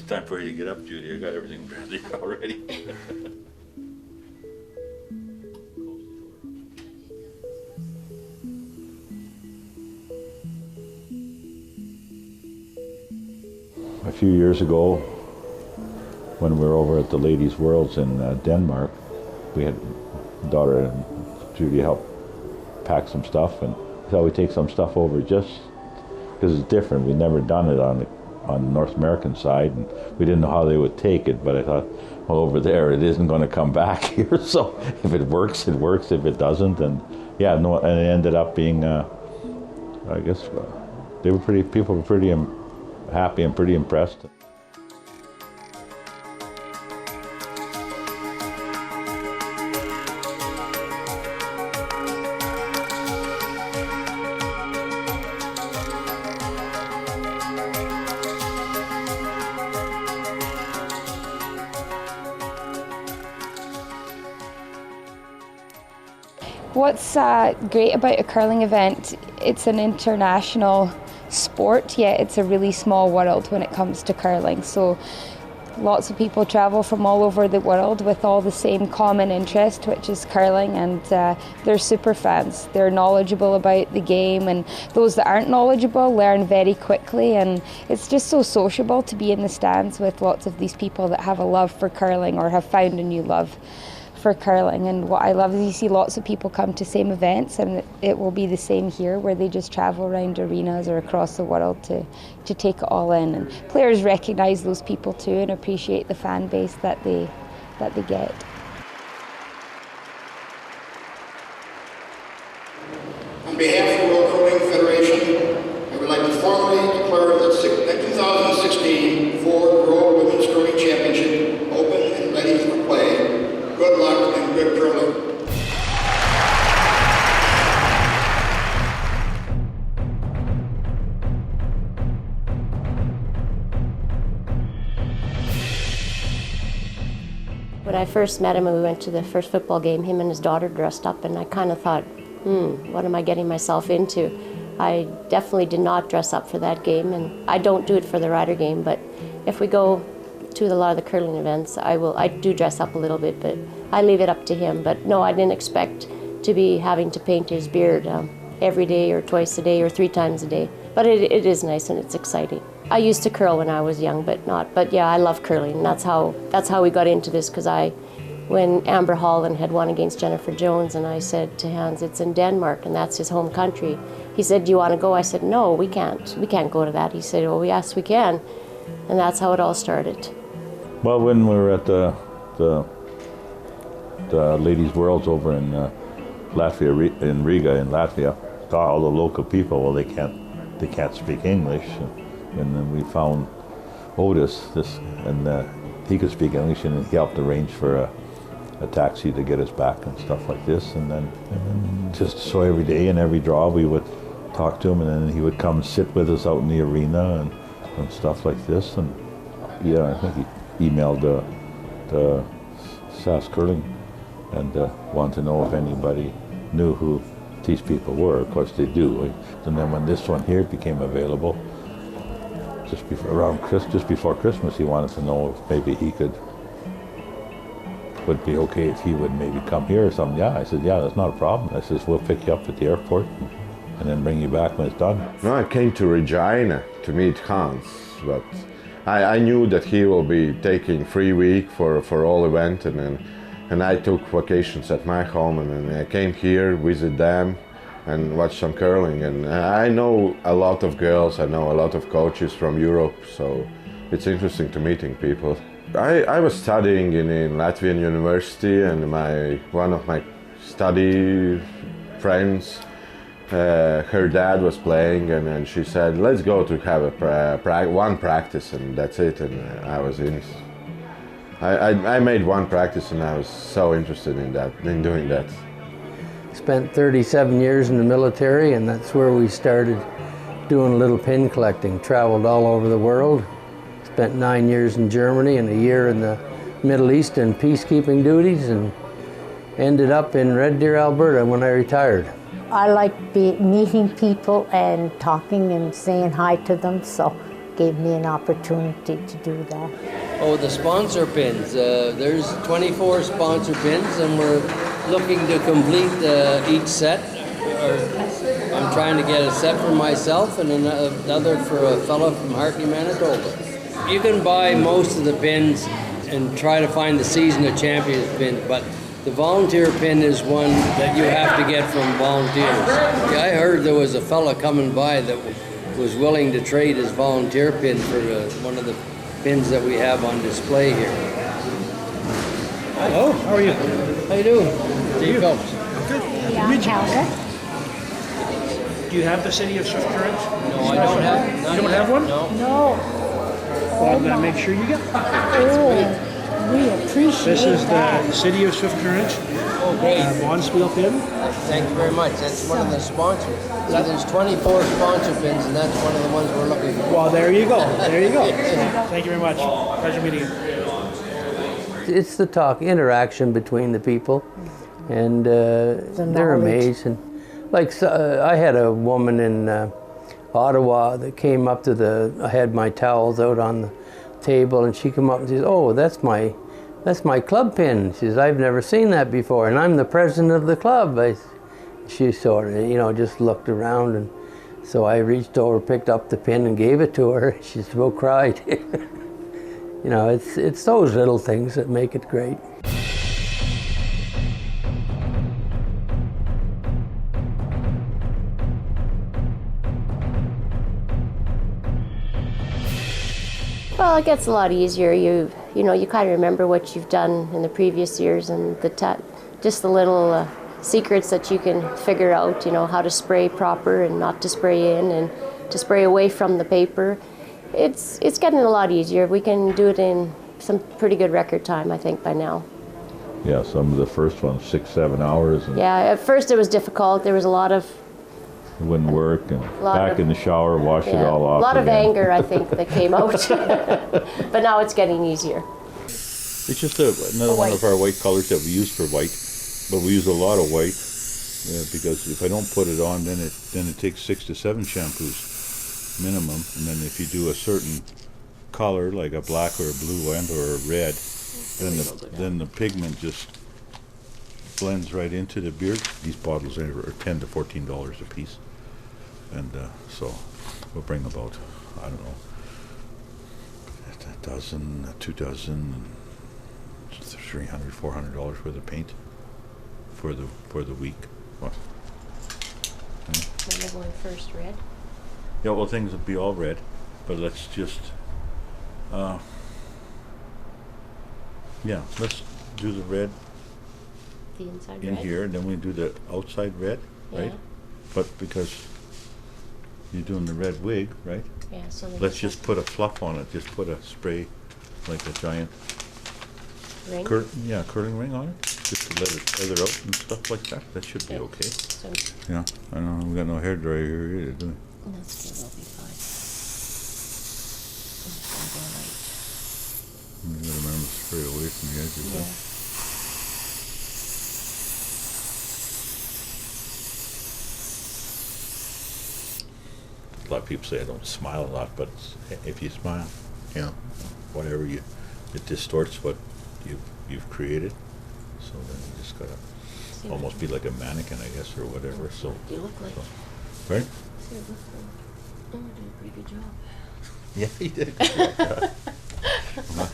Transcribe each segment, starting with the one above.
time for you to get up, Judy. I got everything ready already. A few years ago, when we were over at the Ladies' Worlds in Denmark, we had daughter and Judy help pack some stuff, and we thought we'd take some stuff over just because it's different. We'd never done it on the North American side, and we didn't know how they would take it, but I thought, well, over there it isn't going to come back here, so if it works, it works. If it doesn't, and yeah, no, and it ended up being, I guess, people were pretty happy and pretty impressed. What's great about a curling event, it's an international sport, yet it's a really small world when it comes to curling. So lots of people travel from all over the world with all the same common interest, which is curling, and they're super fans. They're knowledgeable about the game, and those that aren't knowledgeable learn very quickly, and it's just so sociable to be in the stands with lots of these people that have a love for curling or have found a new love for curling. And what I love is you see lots of people come to same events, and it will be the same here, where they just travel around arenas or across the world to take it all in. And players recognise those people too and appreciate the fan base that they get. On behalf of the World Curling Federation, I would like to formally declare that 2016 Ford World Women's Curling Championship open and ready for play. Good luck and good curling. When I first met him and we went to the first football game, him and his daughter dressed up, and I kind of thought, what am I getting myself into? I definitely did not dress up for that game, and I don't do it for the rider game, but if we go to a lot of the curling events, I do dress up a little bit, but I leave it up to him. But no, I didn't expect to be having to paint his beard every day or twice a day or 3 times a day. But it is nice and it's exciting. I used to curl when I was young, but yeah, I love curling. And that's how we got into this, because when Amber Holland had won against Jennifer Jones, and I said to Hans, it's in Denmark and that's his home country. He said, do you want to go? I said, no, we can't go to that. He said, oh yes, we can. And that's how it all started. Well, when we were at the Ladies' Worlds over in Latvia, in Riga, in Latvia, all the local people, well, they can't speak English, and then we found Uldis, and he could speak English, and he helped arrange for a taxi to get us back and stuff like this, and then just so every day in every draw we would talk to him, and then he would come sit with us out in the arena and stuff like this, and yeah, I think he emailed the SAS Curling and wanted to know if anybody knew who these people were. Of course they do. And then when this one here became available, just before Christmas, he wanted to know if maybe he would be okay if he would maybe come here or something. Yeah, I said, yeah, that's not a problem. I says, we'll pick you up at the airport and then bring you back when it's done. No, I came to Regina to meet Hans, but I knew that he will be taking 3 weeks for all event, and I took vacations at my home, and then I came here, visit them, and watch some curling. And I know a lot of girls, I know a lot of coaches from Europe, so it's interesting to meeting people. I was studying in Latvian university, and one of my study friends, her dad was playing, and she said, let's go to have one practice, and that's it. And I was in. I made one practice, and I was so interested in doing that. Spent 37 years in the military, and that's where we started doing a little pin collecting. Traveled all over the world. Spent 9 years in Germany and a year in the Middle East in peacekeeping duties, and ended up in Red Deer, Alberta when I retired. I like meeting people and talking and saying hi to them, so gave me an opportunity to do that. Oh, the sponsor pins. There's 24 sponsor pins, and we're looking to complete each set. I'm trying to get a set for myself and another for a fellow from Hartley, Manitoba. You can buy most of the pins and try to find the Season of Champions pin, but the volunteer pin is one that you have to get from volunteers. I heard there was a fellow coming by that was willing to trade his volunteer pin for one of the pins that we have on display here. Hello, how are you? How you doing? Dave Phillips. Good. Yeah, Halga. Do you have the City of Swift Current? No, I don't have. You don't have one? No. No. Well, I'm going to make sure you get one. Oh, we appreciate This is that. the City of Swift Current Oh, great. Bonspiel pin. Thank you very much. That's one of the sponsors. So there's 24 sponsor pins, and that's one of the ones we're looking for. Well, there you go. There you go. Thank you very much. Pleasure meeting you. It's the interaction between the people, and they're amazing. Like I had a woman in Ottawa that came up to I had my towels out on the table, and she came up and says, "Oh, that's my club pin." She says, "I've never seen that before, and I'm the president of the club." She sort of, just looked around, and so I reached over, picked up the pin, and gave it to her. She about cried. It's those little things that make it great. Well, it gets a lot easier. You kind of remember what you've done in the previous years, and just the little secrets that you can figure out. How to spray proper and not to spray in, and to spray away from the paper. It's getting a lot easier. We can do it in some pretty good record time, I think, by now. Yeah, some of the first ones, 6-7 hours. And Yeah, at first it was difficult. There was a lot of it wouldn't work, and back in the shower, wash it all off. A lot of again. anger, I think, that came out. But now it's getting easier. It's just another one of our white colors that we use for white, but we use a lot of white because if I don't put it on, then it takes 6 to 7 shampoos minimum, and then if you do a certain color like a black or a blue and or a red, then the pigment just blends right into the beard. These bottles are $10 to $14 a piece, and so we'll bring about, I don't know, a dozen, 2 dozen, $300, $400 worth of paint for the week. What? When they're going first, red. Yeah, well, things will be all red, but let's just, let's do the red The inside in red. here, and then we do the outside red, right? Yeah. But because you're doing the red wig, right? Yeah, so Let's just put a fluff on it. Just put a spray, like a giant ring. curling ring on it, just to let it feather out and stuff like that. That should be okay. So Yeah, I know we got no hair dryer here either, do we? that's good. That'll be fine. You gotta remember to spray away from the edges. Yeah. A lot of people say I don't smile a lot, but if you smile, whatever it distorts what you've created. So then you just gotta almost be like a mannequin, I guess, or whatever. So You look like. right? See, it looks like. Oh, you did a pretty good job. Yeah, he did.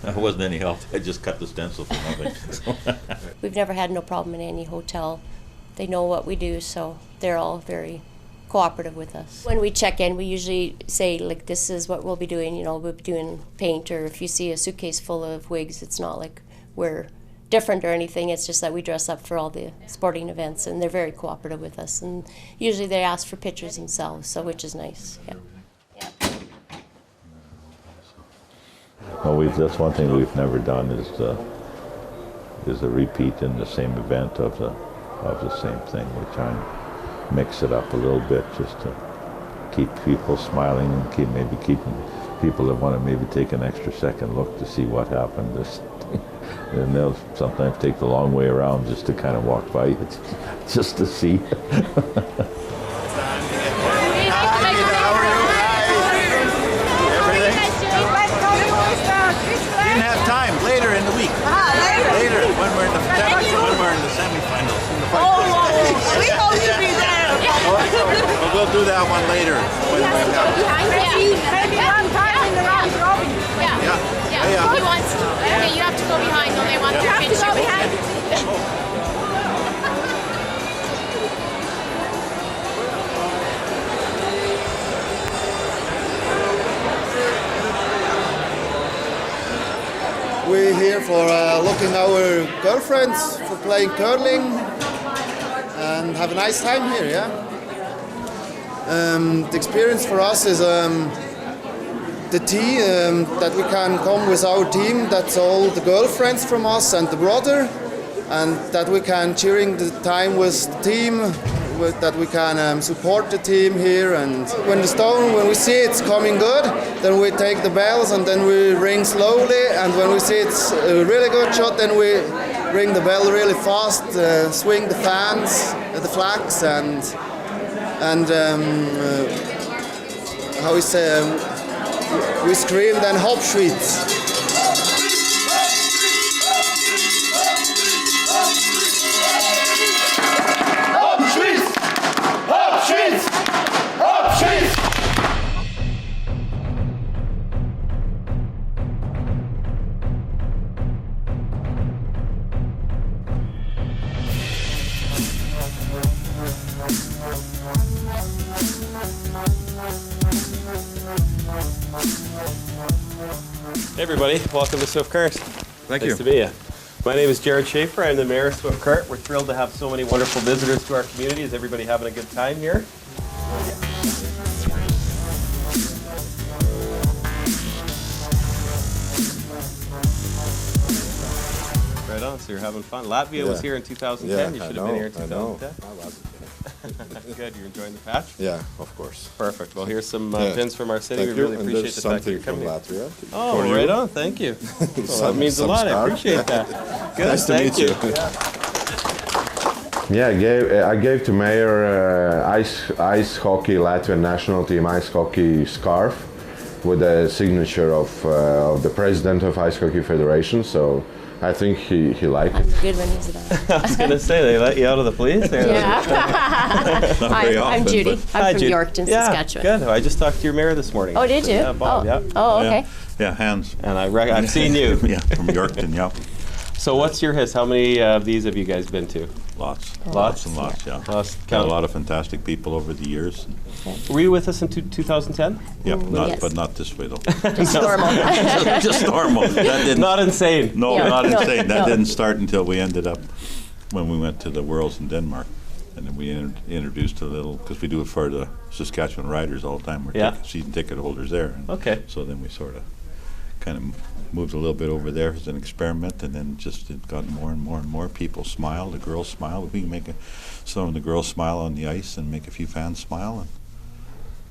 That wasn't any help. I just cut the stencil for nothing. We've never had no problem in any hotel. They know what we do, so they're all very cooperative with us. When we check in, we usually say, like, this is what we'll be doing. We'll be doing paint, or if you see a suitcase full of wigs, it's not like we're different or anything. It's just that we dress up for all the sporting events, and they're very cooperative with us. And usually they ask for pictures themselves, so which is nice. Yeah. No, that's one thing we've never done is a repeat in the same event of the same thing. We try and mix it up a little bit just to keep people smiling and keeping people that want to maybe take an extra second look to see what happened. And they'll sometimes take the long way around just to kind of walk by it, just to see. Everything? we'll do that one later. Maybe one time in the round robin. Yeah. He wants to. Okay, you have to go behind. No, they want to pitch you. Behind. We're here for looking our girlfriends for playing curling and have a nice time here, yeah? The experience for us is the tea, that we can come with our team, that's all the girlfriends from us and the brother, and that we can cheering the time with the team, that we can support the team here. And when we see it's coming good, then we take the bells and then we ring slowly, and when we see it's a really good shot, then we ring the bell really fast, swing the fans, the flags, and how we say, we scream then Hauptschwitz. Hey everybody, welcome to Swift Cart. Thank you. Nice to meet you. My name is Jared Schaefer. I'm the mayor of Swift Cart. We're thrilled to have so many wonderful visitors to our community. Is everybody having a good time here? Right on, so you're having fun. Latvia was here in 2010. You should have been here in 2010. Good, you're enjoying the patch? Yeah, of course. Perfect. Well, here's some pins from our city. Thank We really you. appreciate the fact that you're coming from here. Latvia. Oh, right on. Thank you. Well, that means a lot. I appreciate that. Good. Nice to Thank meet you. Yeah, I gave to Mayor ice hockey Latvian national team ice hockey scarf with a signature of the president of Ice Hockey Federation. So I think he liked it. Good when he's it. I was going to say, they let you out of the police there. Yeah. I'm Judy. I'm from Judy. Yorkton, Saskatchewan. Good. I just talked to your mayor this morning. Oh, did you? Yeah, Bob, yeah. Oh, okay. Yeah, Hans. And I've seen you. Yeah, from Yorkton, yeah. So what's your his? How many of these have you guys been to? Lots. Lots? Lots and lots, yeah. Lots. Got a lot of fantastic people over the years. Were you with us in 2010? Yep, Yes. but not this way though. Just normal. Just normal. That didn't, not insane. No, Yeah. not insane. That No. didn't start until we ended up when we went to the Worlds in Denmark. And then we introduced a little, because we do it for the Saskatchewan Riders all the time. We're season ticket holders there. And Okay. so then we sort of kind of moved a little bit over there as an experiment, and then just it got more and more and more. People smile, the girls smile. We can make some of the girls smile on the ice and make a few fans smile.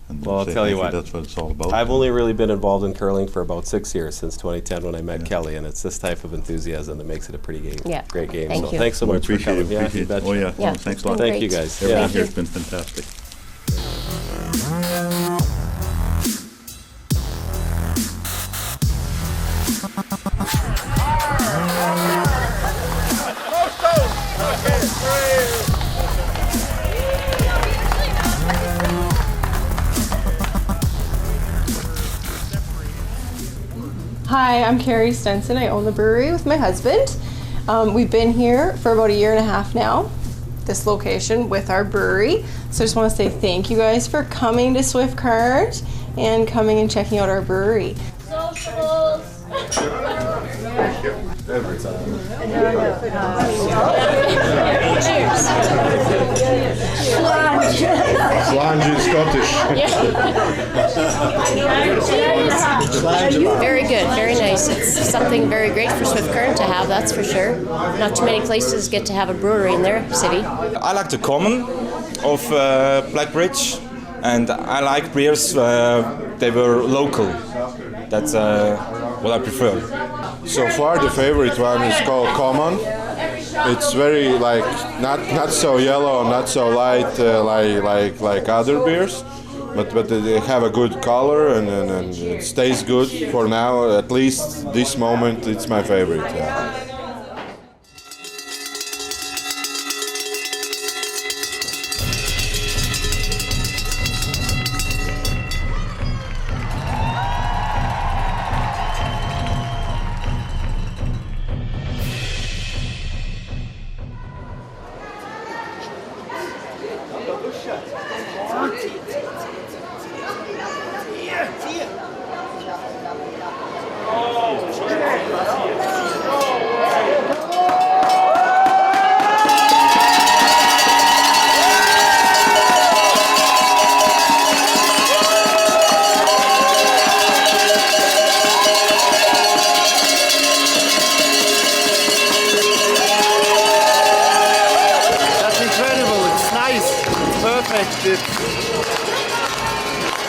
And Well, I'll say tell you thank what. That's what it's all about. I've only really been involved in curling for about 6 years, since 2010 when I met Kelly, and it's this type of enthusiasm that makes it a pretty great game. Thank so you. thanks so We much for appreciate coming. it. Appreciate Yeah, it. you Oh yeah, betcha. Yeah, oh, thanks it's a lot. been Thank you great. guys. Everyone Yeah. here has been fantastic. Hi, I'm Carrie Stenson. I own the brewery with my husband. We've been here for about 1.5 years now, this location with our brewery. So I just want to say thank you guys for coming to Swift Cart and coming and checking out our brewery. Sociables. Slange in Scottish. Very good, very nice. It's something very great for Swift Current to have, that's for sure. Not too many places get to have a brewery in their city. I like the common of Blackbridge, and I like beers, they were local. That's what I prefer. So far, the favorite one is called Common. It's very not so yellow, not so light like other beers, but they have a good color and it stays good for now. At least this moment, it's my favorite. Yeah.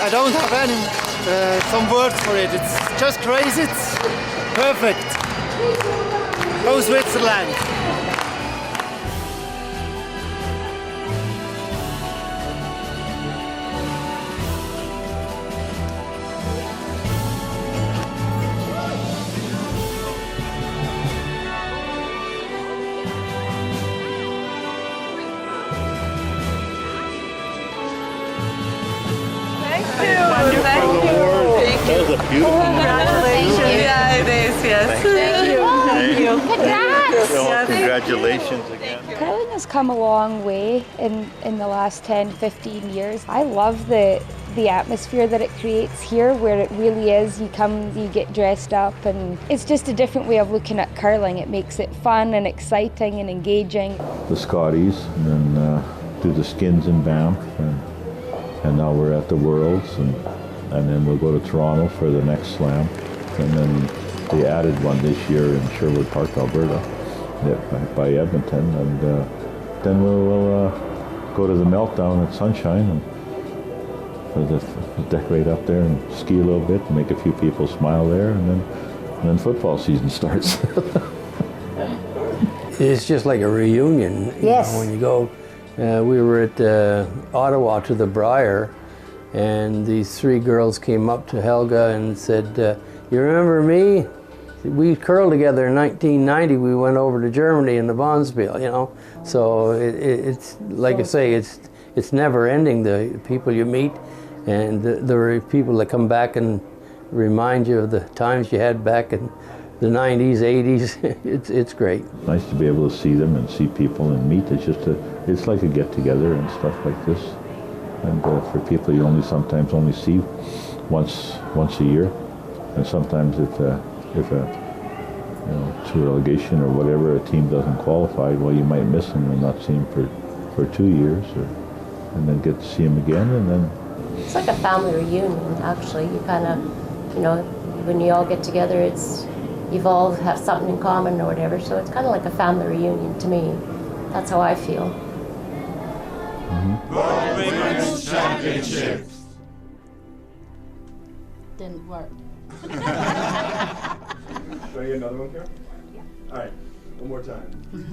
I don't have any some words for it. It's just crazy. It's perfect. Go Switzerland. That was a beautiful Congratulations. Yeah, it is, yes. Thank you. Congrats! Well, congratulations again. Curling has come a long way in the last 10, 15 years. I love the atmosphere that it creates here, where it really is, you come, you get dressed up, and it's just a different way of looking at curling. It makes it fun and exciting and engaging. The Scotties, and then do the skins in Banff, and now we're at the Worlds, and then we'll go to Toronto for the next slam, and then they added one this year in Sherwood Park, Alberta, by Edmonton, and then we'll go to the Meltdown at Sunshine, and we'll decorate up there and ski a little bit, and make a few people smile there, and then football season starts. It's just like a reunion. Yes. You know, when you go, we were at Ottawa to the Briar, and these three girls came up to Helga and said, "You remember me? We curled together in 1990. We went over to Germany in the Bonspiel, you know." So it's like I say, it's never ending. The people you meet, and there are people that come back and remind you of the times you had back in the 90s, 80s. It's great. Nice to be able to see them and see people and meet. It's like a get-together and stuff like this. And for people you sometimes only see once a year, and sometimes if through relegation or whatever a team doesn't qualify, well, you might miss them and not see them for 2 years, and then get to see them again, and then. It's like a family reunion, actually. You kind of, when you all get together, you've all have something in common or whatever, so it's kind of like a family reunion to me. That's how I feel. World Women's Championship. Didn't work. Do I get another one, Carol? Yeah. All right, one more time. 2.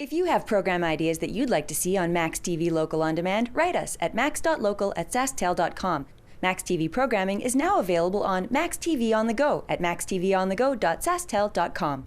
If you have program ideas that you'd like to see on Max TV Local On Demand, write us at max.local@sasktel.com. Max TV programming is now available on Max TV on the Go at maxtvonthego.sasktel.com.